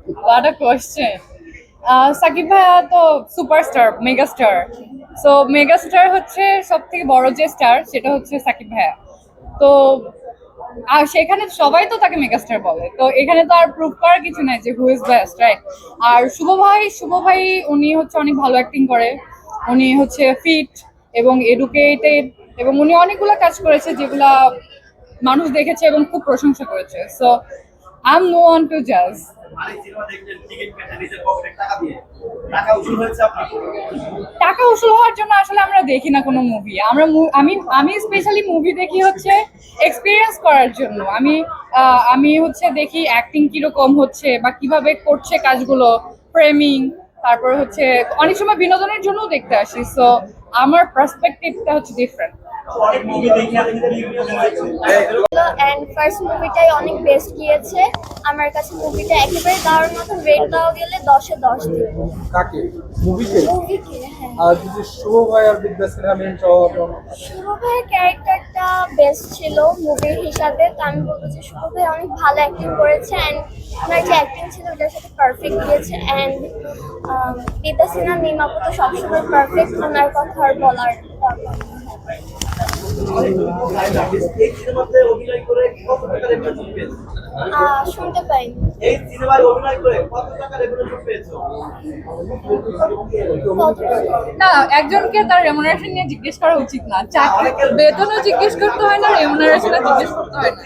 What a question. Shakib ভাইয়া তো superstar, megastar. So megastar হচ্ছে সব থেকে বড় যে স্টার সেটা হচ্ছে সাকিব ভাইয়া। তো আর সেখানে সবাই তো তাকে মেগাস্টার বলে, তো এখানে তো আর প্রুভ করার কিছু নাই যে হু ইজ বেস্ট, রাইট? আর শুভ ভাই উনি হচ্ছে অনেক ভালো অ্যাক্টিং করে। উনি হচ্ছে ফিট এবং এডুকেটেড, এবং উনি অনেকগুলো কাজ করেছে যেগুলা মানুষ দেখেছে এবং খুব প্রশংসা করেছে। So I am no one to জাজ। টাকা উসুল হওয়ার জন্য আসলে আমরা দেখি না কোনো মুভি। আমি স্পেশালি মুভি দেখি হচ্ছে এক্সপিরিয়েন্স করার জন্য। আমি হচ্ছে দেখি অ্যাক্টিং কিরকম হচ্ছে বা কিভাবে করছে কাজগুলো, ফ্রেমিং, তারপর হচ্ছে অনেক সময় বিনোদনের জন্যও দেখতে আসি। সো আমার পার্সপেক্টিভটা হচ্ছে ডিফারেন্ট। অ্যান্ড ফার্স্ট মুভিটাই অনেক বেস্ট গিয়েছে আমার কাছে। মুভিটা একেবারে দারুণ মতো রেট দেওয়া গেলে 10-এ 10 দিব। কাকে? মুভিকে? মুভিকে, হ্যাঁ। আর যদি শুভ ভাই আর বিদ্যা সিনহা মেন শুভ ভাইয়ের ক্যারেক্টারটা বেস্ট ছিল মুভির হিসাবে, তো আমি বলবো যে শুভ ভাই অনেক ভালো অ্যাক্টিং করেছে অ্যান্ড ওনার যে অ্যাক্টিং ছিল ওটার সাথে পারফেক্ট দিয়েছে। অ্যান্ড বিদ্যা সিনহা মিমাপু তো সবসময় পারফেক্ট, ওনার কথা আর বলার দরকার নেই। শুনতে পাইনি। না, একজনকে তার রেমুনারেশন নিয়ে জিজ্ঞেস করা উচিত না। চাকরি বেতনও জিজ্ঞেস করতে হয় না, রেমুনারেশনও জিজ্ঞেস করতে হয় না।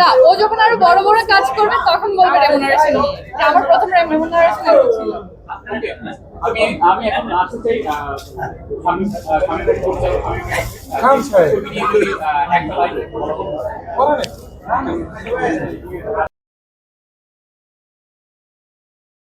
না, ও যখন আরো বড় বড় কাজ করবে তখন বলবে রেমুনারেশন নিয়ে, যে আমার প্রথম রেমুনারেশন এত ছিল। আমি আমি এখন আসতে চাই আমি করতে খান সাহেব একটা লাইন বলেন।